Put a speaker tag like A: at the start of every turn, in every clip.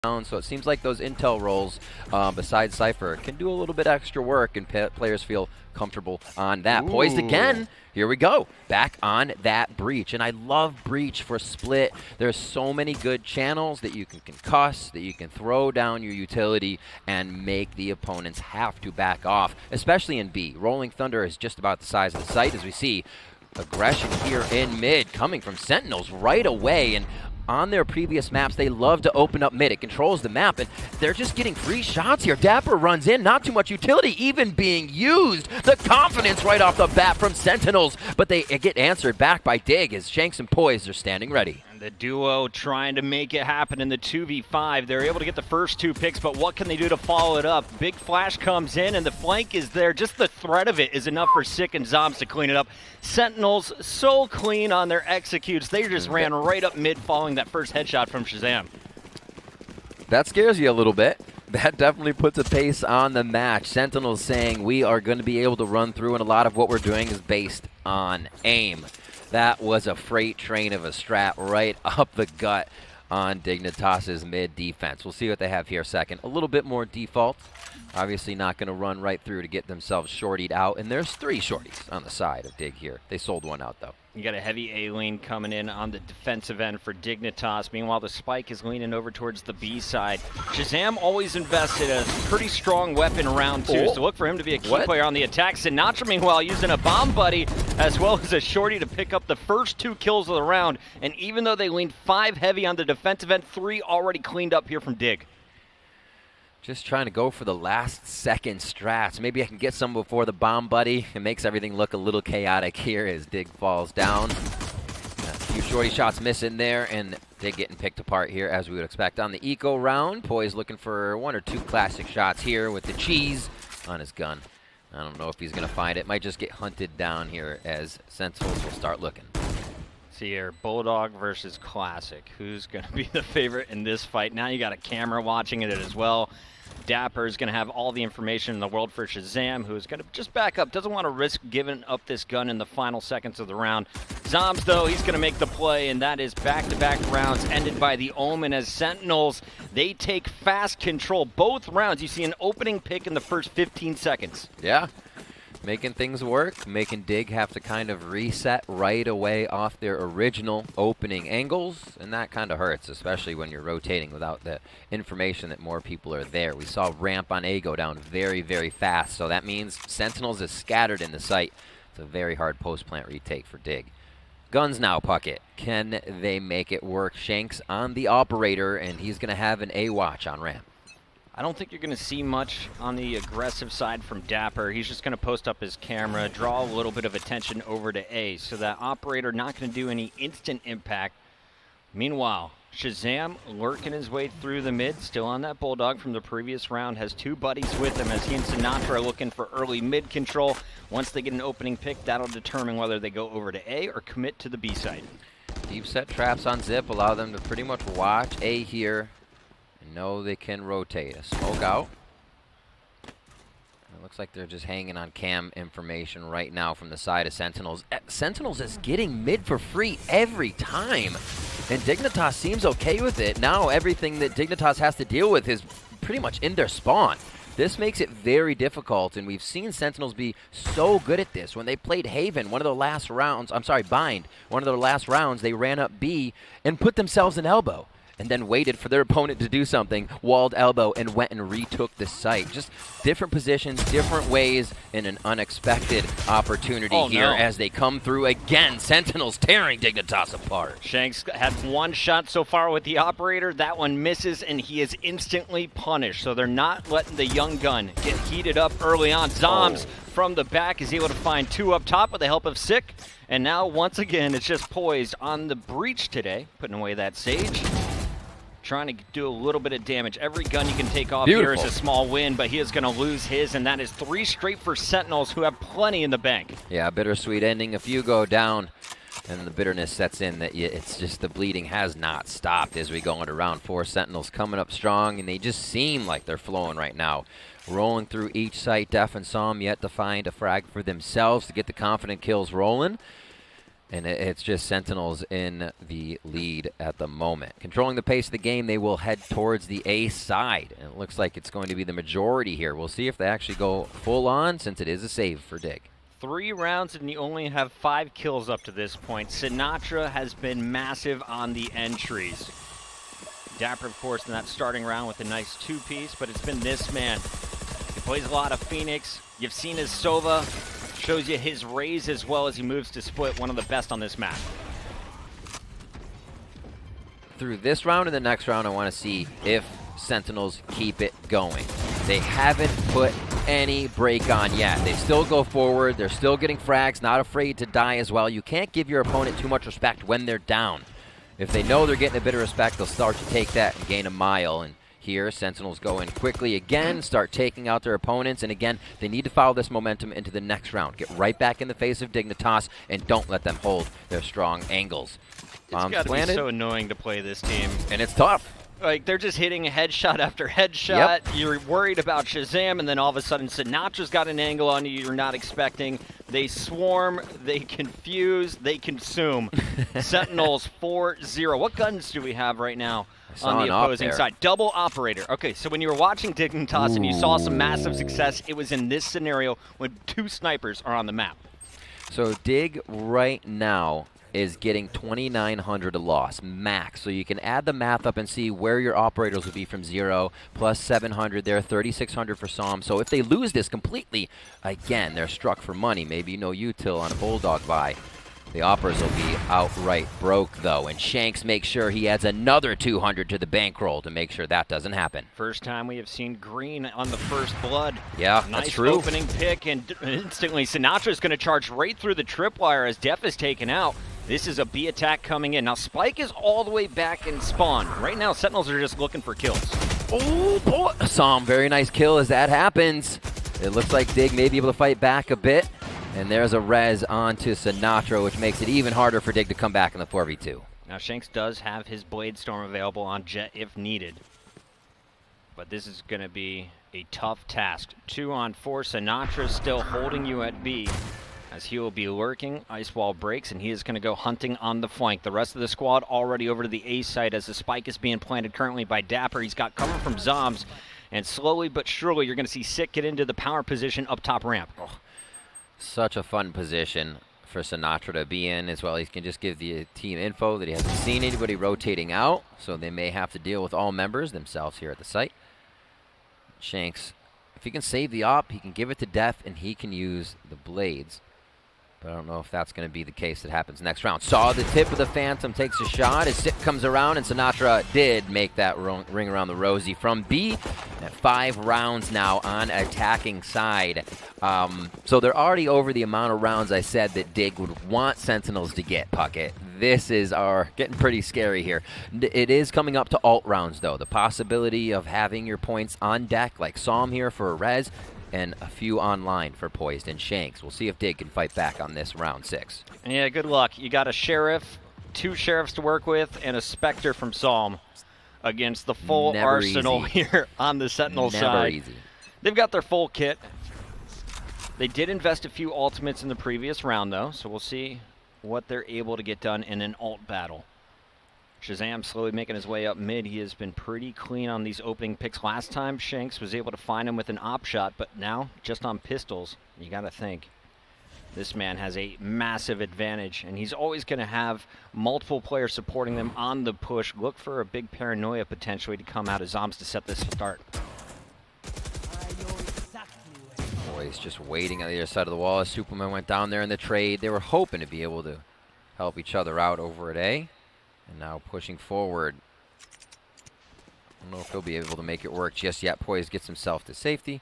A: down. So it seems like those intel roles, besides Cypher, can do a little bit extra work, and players feel comfortable on that. Ooh. Poised again. Here we go. Back on that breach. And I love breach for split. There's so many good channels that you can concuss, that you can throw down your utility and make the opponents have to back off, especially in B. Rolling Thunder is just about the size of the site, as we see aggression here in mid coming from Sentinels right away. And on their previous maps, they love to open up mid. It controls the map, and they're just getting free shots here. dapr runs in, not too much utility even being used. The confidence right off the bat from Sentinels, but they get answered back by Dig as Shanks and POISED are standing ready.
B: The duo trying to make it happen in the 2v5. They're able to get the first 2 picks, but what can they do to follow it up? Big flash comes in, and the flank is there. Just the threat of it is enough for Sick and zombs to clean it up. Sentinels so clean on their executes. They just ran right up mid following that first headshot from ShahZam.
A: That scares you a little bit. That definitely puts a pace on the match. Sentinels saying we are going to be able to run through, and a lot of what we're doing is based on aim. That was a freight train of a strat right up the gut on Dignitas' mid defense. We'll see what they have here second. A little bit more default. Obviously not going to run right through to get themselves shortied out. And there's 3 shorties on the side of Dig here. They sold one out, though.
B: You got a heavy A lane coming in on the defensive end for Dignitas. Meanwhile, the spike is leaning over towards the B side. ShahZam always invested a pretty strong weapon round 2, so look for him to be a key player on the attack. Sinatraa, meanwhile, using a bomb buddy as well as a shorty to pick up the first 2 kills of the round. And even though they leaned 5 heavy on the defensive end, 3 already cleaned up here from Dig.
A: Just trying to go for the last second strats. Maybe I can get some before the bomb buddy. It makes everything look a little chaotic here as Dig falls down. A few shorty shots missing there, and Dig getting picked apart here as we would expect. On the eco round, Poise looking for 1 or 2 classic shots here with the cheese on his gun. I don't know if he's going to find it. Might just get hunted down here as Sentinels will start looking.
B: See here, Bulldog versus Classic. Who's going to be the favorite in this fight? Now you got a camera watching it as well. dapr is going to have all the information in the world for ShahZam, who is going to just back up. Doesn't want to risk giving up this gun in the final seconds of the round. Zombs, though, he's going to make the play, and that is back-to-back rounds ended by the Omen as Sentinels. They take fast control both rounds. You see an opening pick in the first 15 seconds.
A: Yeah. Making things work, making Dig have to kind of reset right away off their original opening angles, and that kind of hurts, especially when you're rotating without the information that more people are there. We saw ramp on A go down very, very fast, so that means Sentinels is scattered in the site. It's a very hard post-plant retake for Dig. Guns now, Puckett. Can they make it work? Shanks on the operator, and he's going to have an A watch on ramp.
B: I don't think you're going to see much on the aggressive side from dapr. He's just going to post up his camera, draw a little bit of attention over to A, so that operator not going to do any instant impact. Meanwhile, ShahZam lurking his way through the mid, still on that Bulldog from the previous round, has 2 buddies with him as he and Sinatraa are looking for early mid control. Once they get an opening pick, that'll determine whether they go over to A or commit to the B side.
A: Deep set traps on Zip allow them to pretty much watch A here. No, they can rotate. A smoke out. It looks like they're just hanging on cam information right now from the side of Sentinels. Sentinels is getting mid for free every time, and Dignitas seems okay with it. Now everything that Dignitas has to deal with is pretty much in their spawn. This makes it very difficult, and we've seen Sentinels be so good at this. When they played Haven, one of the last rounds, Bind, one of their last rounds, they ran up B and put themselves in elbow, and then waited for their opponent to do something, walled elbow, and went and retook the site. Just different positions, different ways, and an unexpected opportunity here as they come through again. Sentinels tearing Dignitas apart.
B: Shanks had 1 shot so far with the operator. That one misses, and he is instantly punished. So they're not letting the young gun get heated up early on. Zombs from the back is able to find 2 up top with the help of Sick. And now, once again, it's just poised on the breach today, putting away that Sage. Trying to do a little bit of damage. Every gun you can take off here is a small win, but he is going to lose his, and that is 3 straight for Sentinels, who have plenty in the bank.
A: Yeah, bittersweet ending. A few go down, and the bitterness sets in that it's just the bleeding has not stopped as we go into round 4. Sentinels coming up strong, and they just seem like they're flowing right now. Rolling through each site, dephh and Som yet to find a frag for themselves to get the confident kills rolling. And it's just Sentinels in the lead at the moment. Controlling the pace of the game, they will head towards the A side. And it looks like it's going to be the majority here. We'll see if they actually go full on, since it is a save for Dig.
B: 3 rounds and you only have 5 kills up to this point. Sinatraa has been massive on the entries. dapr, of course, in that starting round with a nice 2-piece, but it's been this man. He plays a lot of Phoenix. You've seen his Sova. Shows you his Raze as well as he moves to split, one of the best on this map.
A: Through this round and the next round, I want to see if Sentinels keep it going. They haven't put any break on yet. They still go forward. They're still getting frags, not afraid to die as well. You can't give your opponent too much respect when they're down. If they know they're getting a bit of respect, they'll start to take that and gain a mile. And here, Sentinels go in quickly again, start taking out their opponents, and again, they need to follow this momentum into the next round. Get right back in the face of Dignitas, and don't let them hold their strong angles.
B: It's gotta be so annoying to play this team.
A: And it's tough.
B: Like, they're just hitting headshot after headshot. Yep. You're worried about ShahZam, and then all of a sudden, Sinatra's got an angle on you you're not expecting. They swarm, they confuse, they consume. Sentinels 4-0. What guns do we have right now on the opposing side? Double operator. Okay, so when you were watching Dignitas and you saw some massive success, it was in this scenario when 2 snipers are on the map.
A: So Dig right now is getting 2,900 a loss, max. So you can add the math up and see where your operators will be from 0, plus 700 there, 3,600 for ShahZam. So if they lose this completely, again, they're struck for money. Maybe util on a Bulldog buy. The operas will be outright broke, though, and Shanks makes sure he adds another 200 to the bankroll to make sure that doesn't happen.
B: First time we have seen green on the first blood.
A: Yeah,
B: nice
A: that's true.
B: Opening pick, and instantly Sinatraa is going to charge right through the tripwire as dephh is taken out. This is a B attack coming in. Now Spike is all the way back in spawn. Right now, Sentinels are just looking for kills.
A: Oh, boy. ShahZam, very nice kill as that happens. It looks like Dig may be able to fight back a bit. And there's a Raze onto Sinatraa, which makes it even harder for Dig to come back in the 4v2.
B: Now Shanks does have his Blade Storm available on Jett if needed. But this is going to be a tough task. 2-on-4, Sinatraa still holding you at B. As he will be lurking, Ice Wall breaks, and he is going to go hunting on the flank. The rest of the squad already over to the A site as the spike is being planted currently by dapr. He's got cover from zombs, and slowly but surely you're going to see Sick get into the power position up top ramp.
A: Oh, such a fun position for Sinatraa to be in as well. He can just give the team info that he hasn't seen anybody rotating out, so they may have to deal with all members themselves here at the site. Shanks, if he can save the op, he can give it to dephh, and he can use the blades. But I don't know if that's going to be the case that happens next round. Saw the tip of the Phantom, takes a shot as Sick comes around, and Sinatraa did make that ring around the rosy from B. At 5 rounds now on attacking side. So they're already over the amount of rounds I said that Dig would want Sentinels to get, Puckett. This is getting pretty scary here. It is coming up to alt rounds, though. The possibility of having your points on deck, like ShahZam here for a Raze, and a few online for POISED and Shanks. We'll see if Dig can fight back on this round 6.
B: Yeah, good luck. You got a Sheriff, 2 Sheriffs to work with, and a Spectre from ShahZam against the full arsenal here on the Sentinel side.
A: Never easy.
B: They've got their full kit. They did invest a few ultimates in the previous round, though, so we'll see what they're able to get done in an ult battle. ShahZam slowly making his way up mid. He has been pretty clean on these opening picks. Last time, Shanks was able to find him with an op shot, but now, just on pistols, you got to think. This man has a massive advantage, and he's always going to have multiple players supporting them on the push. Look for a big paranoia potentially to come out of zombs to set this start.
A: Boys just waiting on the other side of the wall as supamen went down there in the trade. They were hoping to be able to help each other out over at A. And now pushing forward. I don't know if he'll be able to make it work just yet. POISED gets himself to safety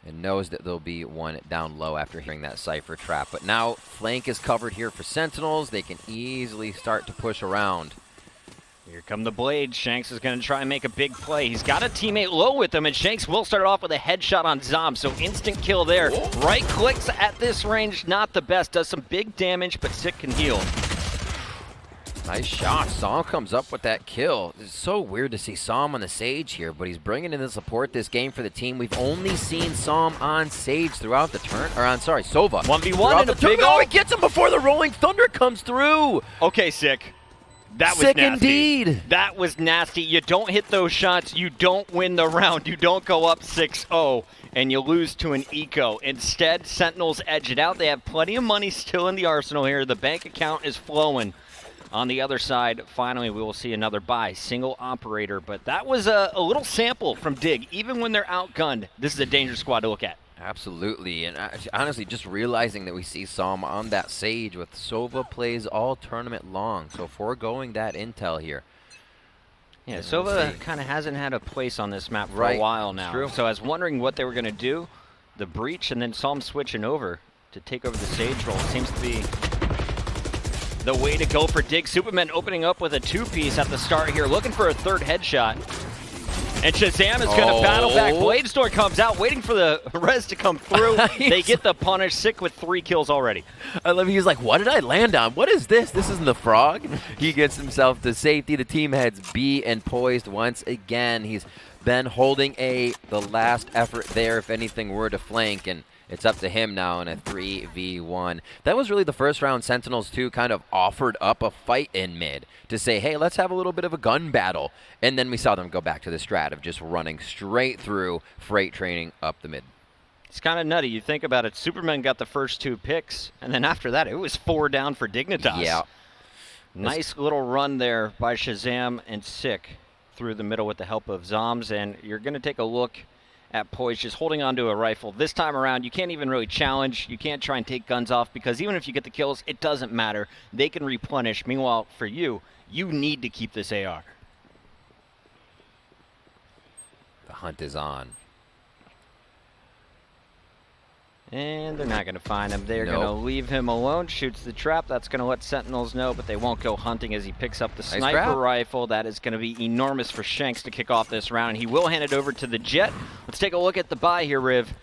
A: and knows that there'll be one down low after hearing that Cypher trap. But now flank is covered here for Sentinels. They can easily start to push around.
B: Here come the blades. Shanks is going to try and make a big play. He's got a teammate low with him, and Shanks will start off with a headshot on Zom, so instant kill there. Right clicks at this range, not the best. Does some big damage, but Sick can heal.
A: Nice shot. Psalm comes up with that kill. It's so weird to see Psalm on the Sage here, but he's bringing in the support this game for the team. We've only seen Psalm on Sage throughout the turn. Or on, sorry, Sova.
B: 1v1 in a big
A: Oh, he gets him before the Rolling Thunder comes through.
B: Okay, Sick. That was
A: Sick
B: nasty.
A: indeed.
B: That was nasty. You don't hit those shots, you don't win the round. You don't go up 6-0, and you lose to an eco. Instead, Sentinels edge it out. They have plenty of money still in the arsenal here. The bank account is flowing. On the other side, finally, we will see another buy. Single operator, but that was a little sample from Dig. Even when they're outgunned, this is a dangerous squad to look at.
A: Absolutely, and honestly, just realizing that we see Psalm on that Sage with Sova plays all tournament long, so foregoing that intel here.
B: Yeah, Sova kind of hasn't had a place on this map for
A: Right.
B: a while now.
A: True.
B: So I was wondering what they were going to do. The breach and then Psalm switching over to take over the Sage role seems to be the way to go for Dig. Supamen opening up with a two-piece at the start here, looking for a third headshot. And ShahZam is going to battle back. Bladestorm comes out, waiting for the Raze to come through. They get the punish. Sick with 3 kills already.
A: I love he's like, what did I land on? What is this? This isn't the frog. He gets himself to safety. The team heads B and poised once again. He's been holding the last effort there if anything were to flank, and it's up to him now in a 3v1. That was really the first round Sentinels 2 kind of offered up a fight in mid to say, hey, let's have a little bit of a gun battle. And then we saw them go back to the strat of just running straight through freight training up the mid.
B: It's kind of nutty. You think about it, Superman got the first 2 picks, and then after that, it was 4 down for Dignitas.
A: Yeah.
B: Nice little run there by ShahZam and Sick through the middle with the help of Zombs, and you're going to take a look at Poise just holding onto a rifle. This time around, you can't even really challenge. You can't try and take guns off because even if you get the kills, it doesn't matter. They can replenish. Meanwhile, for you, you need to keep this AR.
A: The hunt is on.
B: And they're not going to find him. They're going to leave him alone. Shoots the trap. That's going to let Sentinels know, but they won't go hunting as he picks up the sniper rifle. That is going to be enormous for Shanks to kick off this round. And he will hand it over to the Jett. Let's take a look at the buy here, Riv.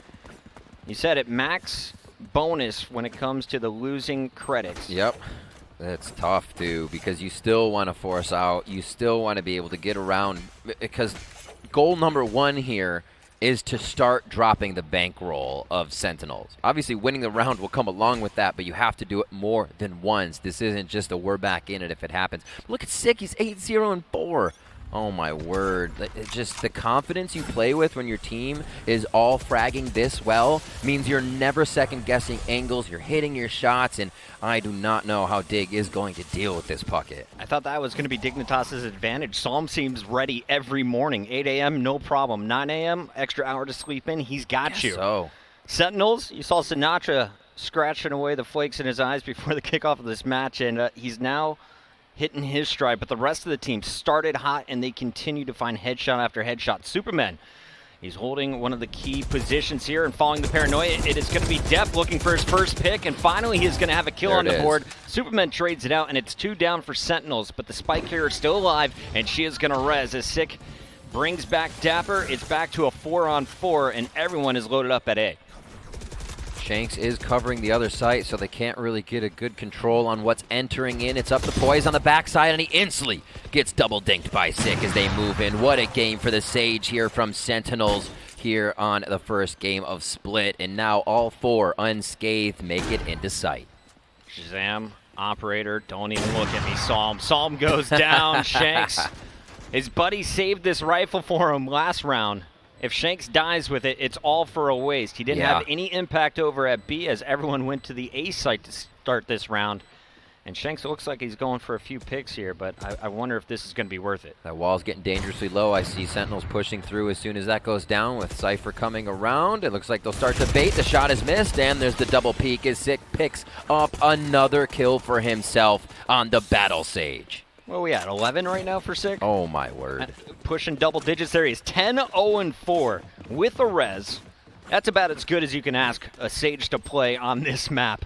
B: You said it, max bonus when it comes to the losing credits.
A: Yep. It's tough, too, because you still want to force out. You still want to be able to get around, because goal number 1 here is to start dropping the bankroll of Sentinels. Obviously, winning the round will come along with that, but you have to do it more than once. This isn't just a we're back in it if it happens. Look at Sick, he's 8-0-4. Oh my word. Just the confidence you play with when your team is all fragging this well means you're never second guessing angles, you're hitting your shots, and I do not know how Dig is going to deal with this bucket.
B: I thought that was going to be Dignitas' advantage. Psalm seems ready every morning. 8 a.m., no problem. 9 a.m., extra hour to sleep in, he's got you.
A: So
B: Sentinels, you saw Sinatraa scratching away the flakes in his eyes before the kickoff of this match, and he's now hitting his stride, but the rest of the team started hot, and they continue to find headshot after headshot. Supamen, he's holding one of the key positions here and following the paranoia. It is going to be dephh looking for his first pick, and finally he is going to have a kill on the board. Supamen trades it out, and it's 2 down for Sentinels, but the spike carrier is still alive, and she is going to res as Sick brings back dapr. It's back to a 4-on-4, and everyone is loaded up at A.
A: Shanks is covering the other site, so they can't really get a good control on what's entering in. It's up to Poise on the backside, and he instantly gets double dinked by Sick as they move in. What a game for the Sage here from Sentinels here on the first game of Split, and now all 4 unscathed make it into sight.
B: ShahZam, operator, don't even look at me, Psalm. Psalm goes down. Shanks, his buddy saved this rifle for him last round. If Shanks dies with it, it's all for a waste. He didn't have any impact over at B as everyone went to the A site to start this round. And Shanks looks like he's going for a few picks here, but I wonder if this is going to be worth it.
A: That wall's getting dangerously low. I see Sentinels pushing through as soon as that goes down with Cypher coming around. It looks like they'll start to bait. The shot is missed, and there's the double peek as Sick picks up another kill for himself on the Battle Sage.
B: What are we at, 11 right now for Sick?
A: Oh my word.
B: Pushing double digits there. He's 10-0-4 with a res. That's about as good as you can ask a Sage to play on this map.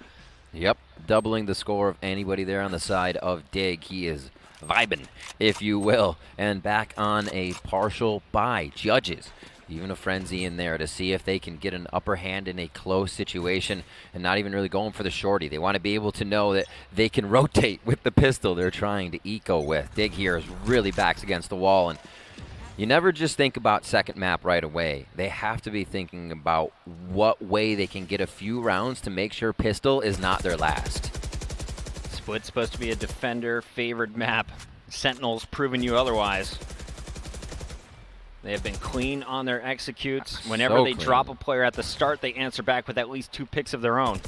A: Yep, doubling the score of anybody there on the side of Dig. He is vibing, if you will. And back on a partial bye. Judges, even a frenzy in there to see if they can get an upper hand in a close situation and not even really going for the shorty. They want to be able to know that they can rotate with the pistol they're trying to eco with. Dig here is really backs against the wall, and you never just think about second map right away. They have to be thinking about what way they can get a few rounds to make sure pistol is not their last.
B: Split's supposed to be a defender favored map. Sentinels proving you otherwise. They have been clean on their executes. Whenever they drop a player at the start, they answer back with at least 2 picks of their own.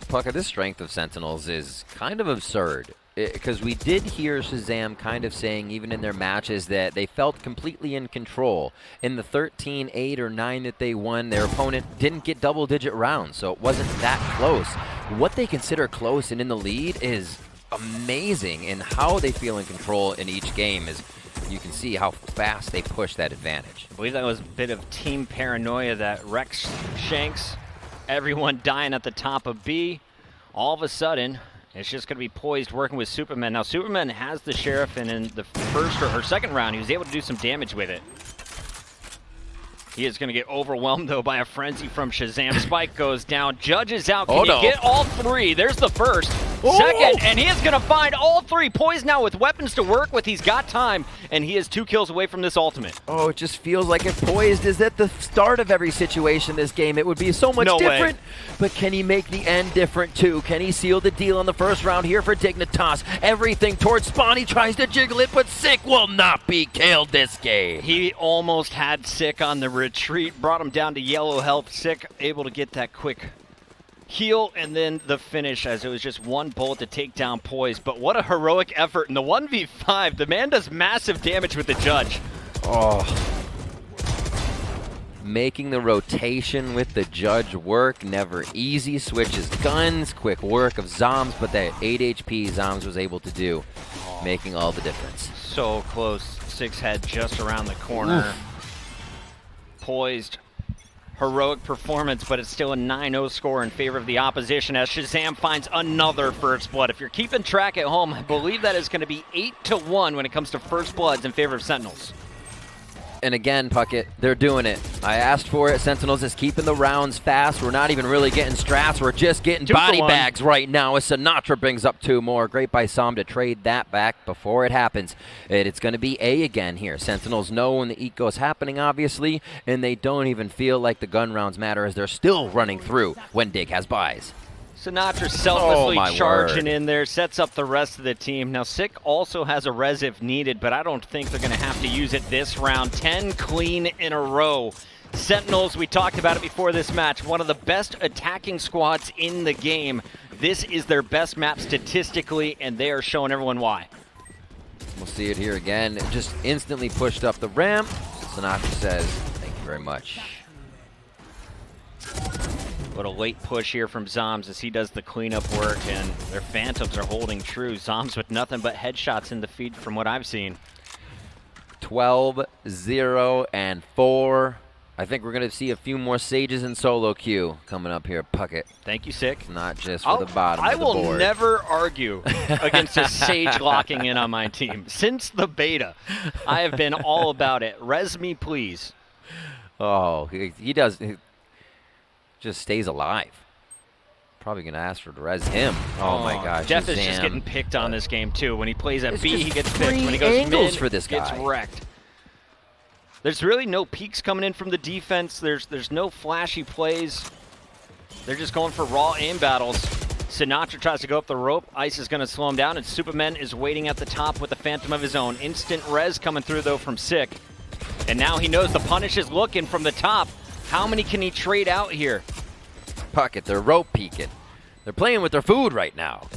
A: Pucker, this strength of Sentinels is kind of absurd. Because we did hear ShahZam kind of saying, even in their matches, that they felt completely in control. In the 13, 8, or 9 that they won, their opponent didn't get double-digit rounds, so it wasn't that close. What they consider close and in the lead is amazing, and how they feel in control in each game is, you can see how fast they push that advantage.
B: I believe that was a bit of team paranoia that wrecks Shanks. Everyone dying at the top of B. All of a sudden, it's just going to be Poised working with supamen. Now, supamen has the Sheriff, and in the first or second round, he was able to do some damage with it. He is going to get overwhelmed, though, by a frenzy from ShahZam. Spike goes down. Judge is out. Can he get all 3? There's the first. Second, and he is going to find all 3. Poised now with weapons to work with. He's got time, and he is 2 kills away from this ultimate.
A: Oh, it just feels like if Poised is at the start of every situation this game, it would be so much different. But can he make the end different, too? Can he seal the deal in the first round here for Dignitas? Everything towards Spawn. He tries to jiggle it, but Sick will not be killed this game.
B: He almost had Sick on the retreat, brought him down to yellow health. Sick able to get that quick heal, and then the finish as it was just 1 bullet to take down Poised. But what a heroic effort in the 1v5. The man does massive damage with the Judge.
A: Oh. Making the rotation with the Judge work, never easy. Switches guns, quick work of zombs, but that 8 HP zombs was able to do, making all the difference.
B: So close. Sick's head just around the corner.
A: Oof.
B: Poised. Heroic performance, but it's still a 9-0 score in favor of the opposition as ShahZam finds another first blood. If you're keeping track at home, I believe that is going to be 8-1 when it comes to first bloods in favor of Sentinels.
A: And again, Puckett, they're doing it. I asked for it. Sentinels is keeping the rounds fast. We're not even really getting strats. We're just getting body bags right now as Sinatraa brings up 2 more. Great by Som to trade that back before it happens. It's going to be A again here. Sentinels know when the eco is happening, obviously, and they don't even feel like the gun rounds matter as they're still running through when Dig has buys.
B: Sinatraa selflessly charging in there, sets up the rest of the team. Now, Sick also has a res if needed, but I don't think they're going to have to use it this round. 10 clean in a row. Sentinels, we talked about it before this match, one of the best attacking squads in the game. This is their best map statistically, and they are showing everyone why.
A: We'll see it here again. Just instantly pushed up the ramp. Sinatraa says, thank you very much.
B: But a late push here from Zombs as he does the cleanup work, and their Phantoms are holding true. Zombs with nothing but headshots in the feed from what I've seen.
A: 12, 0, and 4. I think we're going to see a few more Sages in solo queue coming up here, Puckett.
B: Thank you, Sick.
A: Not just for the bottom of the board.
B: I will never argue against a Sage locking in on my team. Since the beta, I have been all about it. Res me, please.
A: Oh, he does. He just stays alive. Probably going to ask for to res him. Oh my gosh.
B: dephh is just getting picked on this game, too. When he plays at B, he gets picked. When he
A: goes
B: angles
A: mid, for this guy.
B: Gets wrecked. There's really no peeks coming in from the defense. There's no flashy plays. They're just going for raw aim battles. Sinatraa tries to go up the rope. Ice is going to slow him down, and supamen is waiting at the top with the Phantom of his own. Instant res coming through, though, from Sick. And now he knows the punish is looking from the top. How many can he trade out here?
A: Puckett, they're rope peeking. They're playing with their food right now.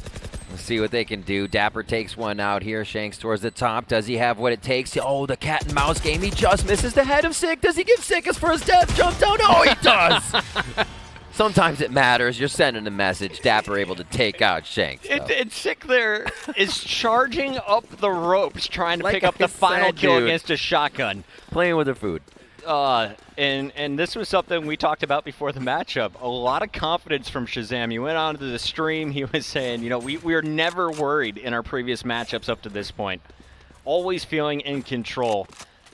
A: Let's see what they can do. dapr takes one out here. Shanks towards the top. Does he have what it takes? Oh, the cat and mouse game. He just misses the head of Sick. Does he give Sick his first death? Jump down? Oh, he does! Sometimes it matters. You're sending a message. dapr able to take out Shanks.
B: It's Sick there is charging up the ropes, trying to pick up the final kill against a shotgun.
A: Playing with their food.
B: And this was something we talked about before the matchup. A lot of confidence from ShahZam. He went on to the stream. He was saying, you know, we were never worried in our previous matchups up to this point. Always feeling in control.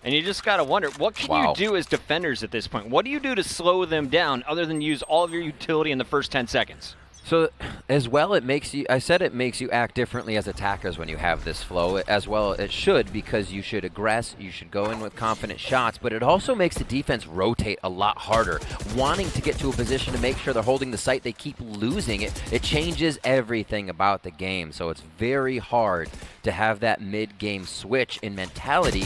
B: And you just got to wonder, what can you do as defenders at this point? What do you do to slow them down other than use all of your utility in the first 10 seconds?
A: So as well, it makes you, I said it makes you act differently as attackers when you have this flow. As well, it should, because you should aggress, you should go in with confident shots, but it also makes the defense rotate a lot harder. Wanting to get to a position to make sure they're holding the site, they keep losing it. It changes everything about the game, so it's very hard to have that mid-game switch in mentality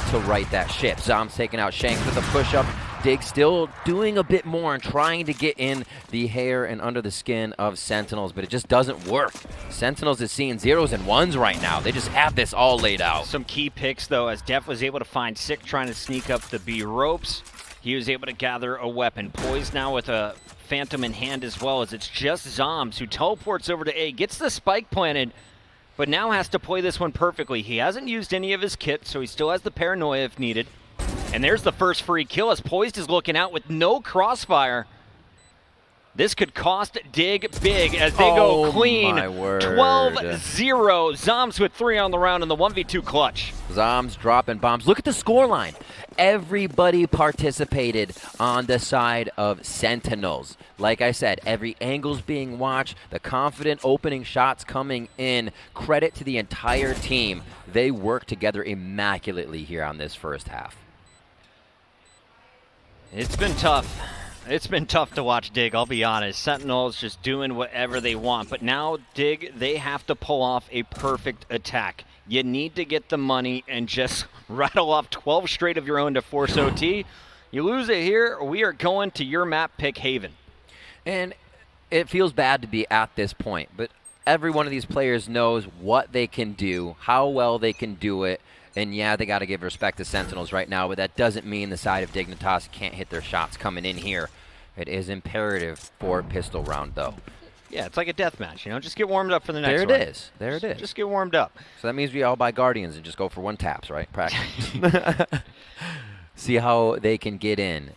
A: to right that ship. ZahZam's taking out Shanks with a push-up. Dig still doing a bit more and trying to get in the hair and under the skin of Sentinels, but it just doesn't work. Sentinels is seeing 0s and 1s right now. They just have this all laid out.
B: Some key picks, though, as dephh was able to find Sick trying to sneak up the B ropes. He was able to gather a weapon. Poised now with a Phantom in hand as well, as it's just zombs who teleports over to A, gets the spike planted, but now has to play this one perfectly. He hasn't used any of his kit, so he still has the paranoia if needed. And there's the first free kill as Poised is looking out with no crossfire. This could cost Dig big as they go clean. 12-0. Zombs with 3 on the round in the 1v2 clutch.
A: Zombs dropping bombs. Look at the scoreline. Everybody participated on the side of Sentinels. Like I said, every angle's being watched, the confident opening shots coming in. Credit to the entire team. They worked together immaculately here on this first half.
B: It's been tough. It's been tough to watch Dig, I'll be honest. Sentinels just doing whatever they want. But now, Dig, they have to pull off a perfect attack. You need to get the money and just rattle off 12 straight of your own to force OT. You lose it here, we are going to your map pick Haven.
A: And it feels bad to be at this point, but every one of these players knows what they can do, how well they can do it. And yeah, they got to give respect to Sentinels right now, but that doesn't mean the side of Dignitas can't hit their shots coming in here. It is imperative for pistol round, though.
B: Yeah, it's like a deathmatch, you know? Just get warmed up for the next one.
A: There it is. There it is.
B: Just get warmed up.
A: So that means we all buy Guardians and just go for 1 taps, right? Practice. See how they can get in.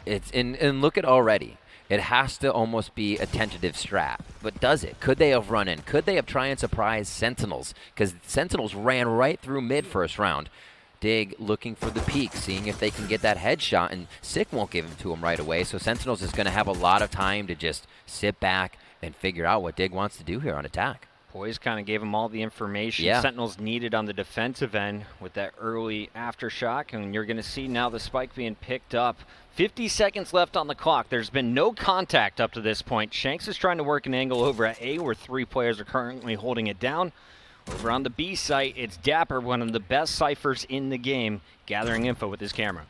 A: And look at already. It has to almost be a tentative strat. But does it? Could they have run in? Could they have tried and surprised Sentinels? Because Sentinels ran right through mid first round. Dig looking for the peak, seeing if they can get that headshot, and Sick won't give him to him right away. So Sentinels is going to have a lot of time to just sit back and figure out what Dig wants to do here on attack.
B: Poised kind of gave him all the information Sentinels needed on the defensive end with that early aftershock, and you're going to see now the spike being picked up. 50 seconds left on the clock. There's been no contact up to this point. Shanks is trying to work an angle over at A, where 3 players are currently holding it down. Over on the B site, it's dapr, one of the best Cyphers in the game, gathering info with his camera.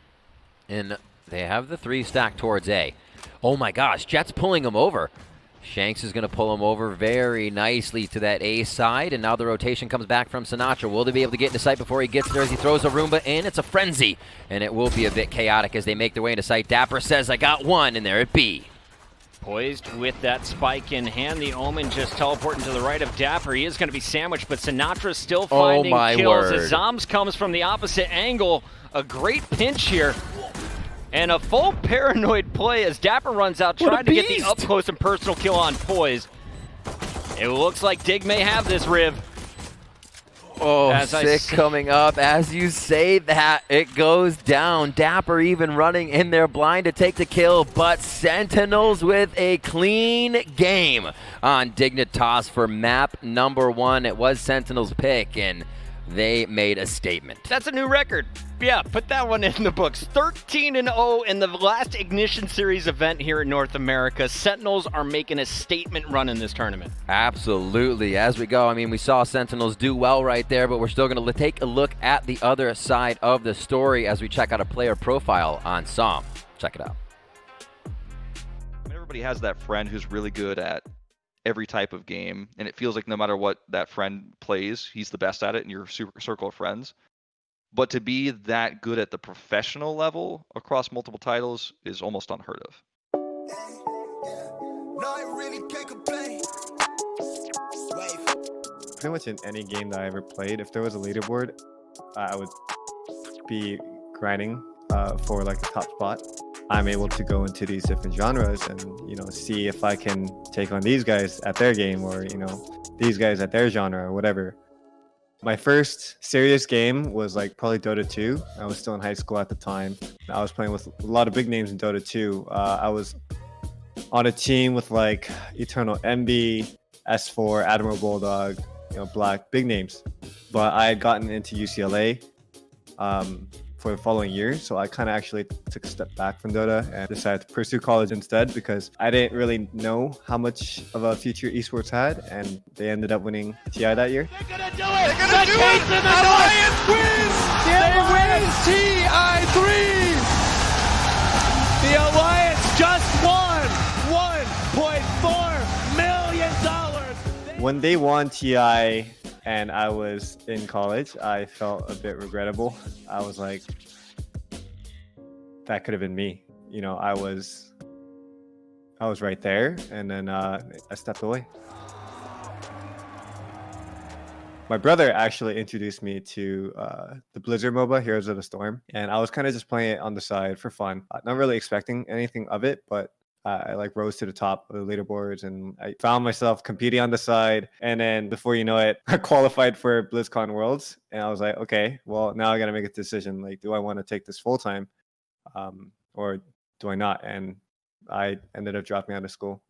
A: And they have the 3 stacked towards A. Oh my gosh, Jett's pulling him over. Shanks is going to pull him over very nicely to that A side, and now the rotation comes back from Sinatraa. Will they be able to get into sight before he gets there as he throws a Roomba in? It's a frenzy, and it will be a bit chaotic as they make their way into sight. dapr says, I got 1, and there it be.
B: Poised with that spike in hand. The Omen just teleporting to the right of dapr. He is going to be sandwiched, but Sinatra's still finding kills. As zombs comes from the opposite angle. A great pinch here. And a full paranoid play as dapr runs out, trying to get the up-close and personal kill on Poised. It looks like Dig may have this, Riv.
A: Oh, Sick coming up. As you say that, it goes down. dapr even running in there blind to take the kill, but Sentinels with a clean game on Dignitas for map number 1. It was Sentinels' pick, and they made a statement.
B: That's a new record. Yeah, put that one in the books. 13-0 in the last Ignition Series event here in North America. Sentinels are making a statement run in this tournament.
A: Absolutely. As we go, I mean, we saw Sentinels do well right there, but we're still going to take a look at the other side of the story as we check out a player profile on ShahZam. Check it out.
C: Everybody has that friend who's really good at every type of game, and it feels like no matter what that friend plays, he's the best at it in your circle of friends. But to be that good at the professional level across multiple titles is almost unheard of.
D: Pretty much in any game that I ever played, if there was a leaderboard, I would be grinding for like the top spot. I'm able to go into these different genres and, you know, see if I can take on these guys at their game, or, you know, these guys at their genre or whatever. My first serious game was like probably Dota 2. I was still in high school at the time. I was playing with a lot of big names in Dota 2. I was on a team with like Eternal MB, S4, Admiral Bulldog, Black, big names. But I had gotten into UCLA for the following year, so I kind of actually took a step back from Dota and decided to pursue college instead because I didn't really know how much of a future esports had, and they ended up winning TI that year.
E: They're gonna do it! They're gonna do it! Alliance wins! They win TI3! The Alliance just won $1.4 million!
D: When they won TI and I was in college, I felt a bit regrettable. I was like, that could have been me. I was right there, and then I stepped away. My brother actually introduced me to the Blizzard MOBA, Heroes of the Storm, and I was kind of just playing it on the side for fun, not really expecting anything of it, but I like rose to the top of the leaderboards, and I found myself competing on the side. And then before you know it, I qualified for BlizzCon Worlds, and I was like, okay, well, now I got to make a decision. Like, do I want to take this full time, or do I not? And I ended up dropping out of school.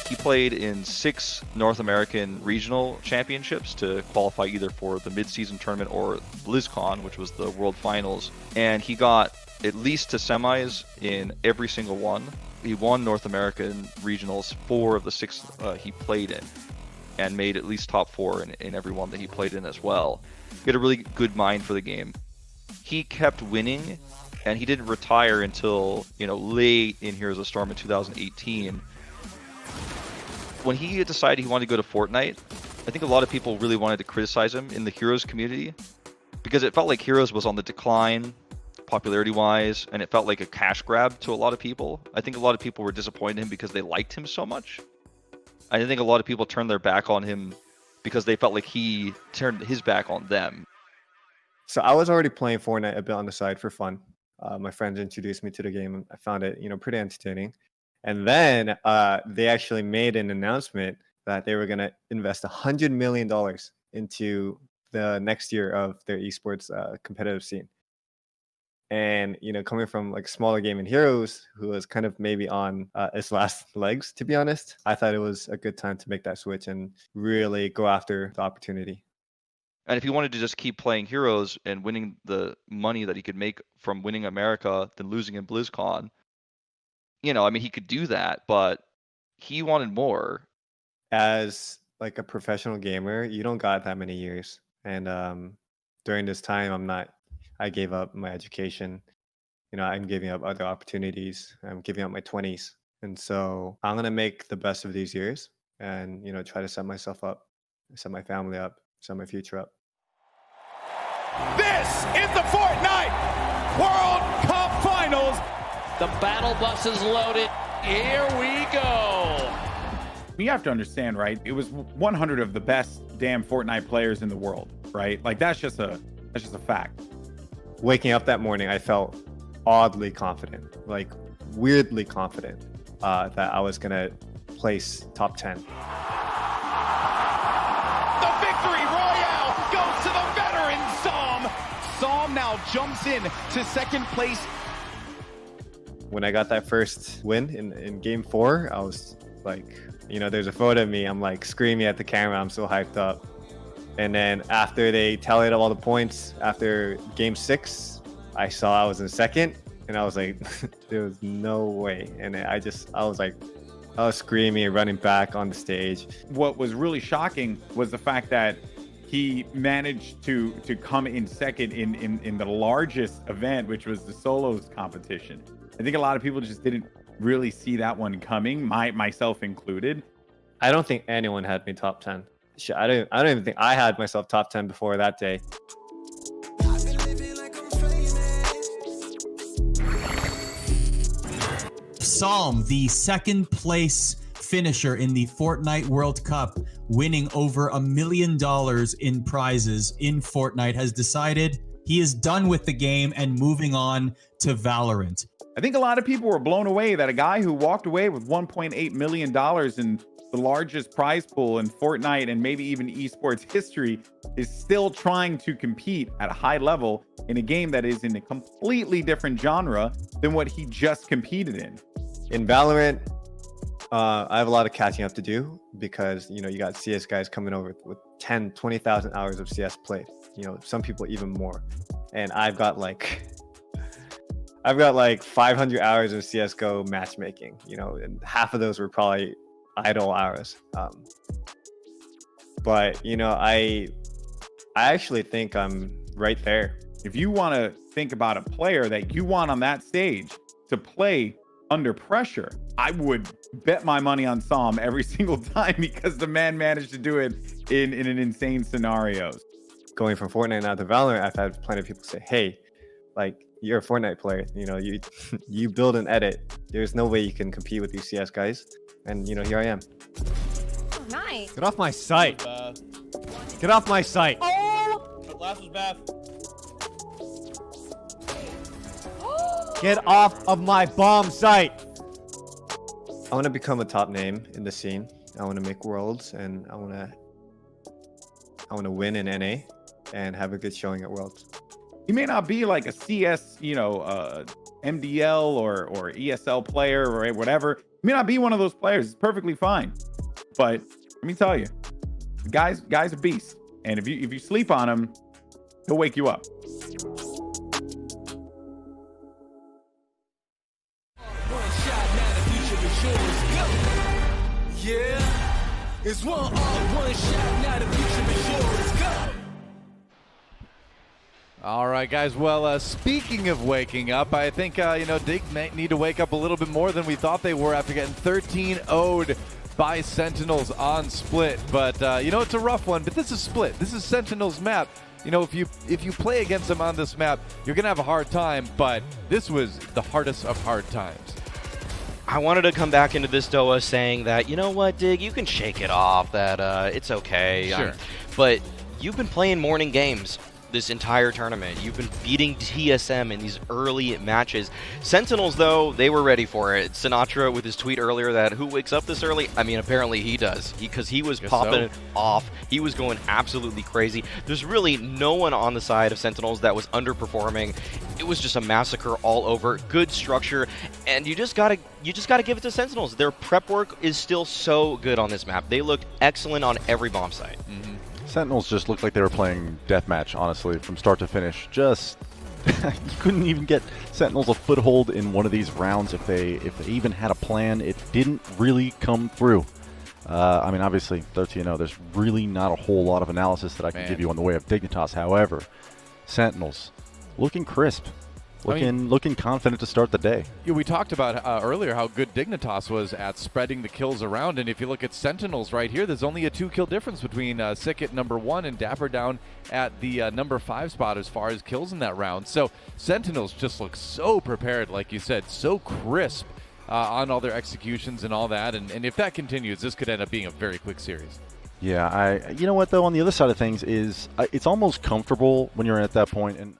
C: He played in 6 North American regional championships to qualify either for the mid-season tournament or BlizzCon, which was the World Finals, and he got at least to semis in every single one. He won North American regionals 4 of the 6 he played in, and made at least top 4 in every one that he played in as well. He had a really good mind for the game. He kept winning, and he didn't retire until late in Heroes of Storm in 2018. When he decided he wanted to go to Fortnite, I think a lot of people really wanted to criticize him in the Heroes community because it felt like Heroes was on the decline popularity-wise, and it felt like a cash grab to a lot of people. I think a lot of people were disappointed in him because they liked him so much. I think a lot of people turned their back on him because they felt like he turned his back on them.
D: So I was already playing Fortnite a bit on the side for fun. My friends introduced me to the game, and I found it, pretty entertaining. And then they actually made an announcement that they were going to invest $100 million into the next year of their esports competitive scene. And, coming from like smaller game in Heroes, who was kind of maybe on its last legs, to be honest, I thought it was a good time to make that switch and really go after the opportunity.
C: And if he wanted to just keep playing Heroes and winning the money that he could make from winning America than losing in BlizzCon, he could do that, but he wanted more.
D: As like a professional gamer, you don't got that many years. And during this time, I gave up my education. I'm giving up other opportunities. I'm giving up my 20s. And so I'm going to make the best of these years and, try to set myself up, set my family up, set my future up.
E: This is the Fortnite World Cup Finals. The battle bus is loaded. Here we go.
F: You have to understand, right? It was 100 of the best damn Fortnite players in the world, right? Like that's just a fact.
D: Waking up that morning, I felt oddly confident, like weirdly confident that I was gonna place top 10.
E: The victory royale goes to the veteran Zom. Zom now jumps in to second place.
D: When I got that first win in game 4, I was like, there's a photo of me. I'm like screaming at the camera. I'm so hyped up. And then after they tallied up all the points after game 6, I saw I was in second, and I was like, there was no way. And I was screaming and running back on the stage.
F: What was really shocking was the fact that he managed to come in second in the largest event, which was the solos competition. I think a lot of people just didn't really see that one coming, myself included.
D: I don't think anyone had me top 10. I don't even think I had myself top 10 before that day.
G: ShahZam, the second place finisher in the Fortnite World Cup, winning over $1 million in prizes in Fortnite, has decided he is done with the game and moving on to Valorant.
F: I think a lot of people were blown away that a guy who walked away with $1.8 million in the largest prize pool in Fortnite and maybe even esports history, is still trying to compete at a high level in a game that is in a completely different genre than what he just competed in.
D: In Valorant, I have a lot of catching up to do because, you know, you got CS guys coming over with 10, 20,000 hours of CS played, you know, some people even more. And I've got like 500 hours of CSGO matchmaking, you know, and half of those were probably idle hours. But, you know, I actually think I'm right there.
F: If you want to think about a player that you want on that stage to play under pressure, I would bet my money on ShahZam every single time because the man managed to do it in an insane scenarios.
D: Going from Fortnite now to Valorant, I've had plenty of people say, hey, like, you're a Fortnite player, you know, you build and edit. There's no way you can compete with these CS guys. And, you know, here I am.
H: Oh, nice.
I: Get off my site. Get off my site.
H: Oh!
E: The last was bad.
I: Get off of my bomb site.
D: I want to become a top name in the scene. I want to make worlds, and I want to win in NA and have a good showing at Worlds.
F: He may not be like a CS, you know, MDL or ESL player or whatever. He may not be one of those players. It's perfectly fine. But let me tell you, the guy's a beast. And if you sleep on him, he'll wake you up.
E: Yeah, it's one shot, now the future is yours. Go!
J: All right, guys. Well, speaking of waking up, I think, you know, Dig might need to wake up a little bit more than we thought they were after getting 13-0'd by Sentinels on Split. But, you know, it's a rough one, but this is Split. This is Sentinels map. You know, if you play against them on this map, you're going to have a hard time, but this was the hardest of hard times.
K: I wanted to come back into this DOA saying that, you know what, Dig, you can shake it off, that it's okay.
J: Sure.
K: But you've been playing morning games this entire tournament. You've been beating TSM in these early matches. Sentinels, though, they were ready for it. Sinatraa with his tweet earlier that who wakes up this early? I mean, apparently he does, because he was popping it off. He was going absolutely crazy. There's really no one on the side of Sentinels that was underperforming. It was just a massacre all over. Good structure, and you just gotta give it to Sentinels. Their prep work is still so good on this map. They looked excellent on every bomb site.
L: Mm-hmm. Sentinels just looked like they were playing deathmatch, honestly, from start to finish. Just you couldn't even get Sentinels a foothold in one of these rounds if they even had a plan. It didn't really come through. I mean, obviously, 13-0, there's really not a whole lot of analysis that I can give you on the way of Dignitas. However, Sentinels looking crisp. Looking confident to start the day.
J: Yeah, we talked about earlier how good Dignitas was at spreading the kills around, and if you look at Sentinels right here, there's only a 2-kill difference between Sick at number 1 and dapr down at the number 5 spot as far as kills in that round. So Sentinels just look so prepared, like you said, so crisp on all their executions and all that, and if that continues, this could end up being a very quick series.
L: Yeah, you know what, though, on the other side of things is it's almost comfortable when you're at that point, and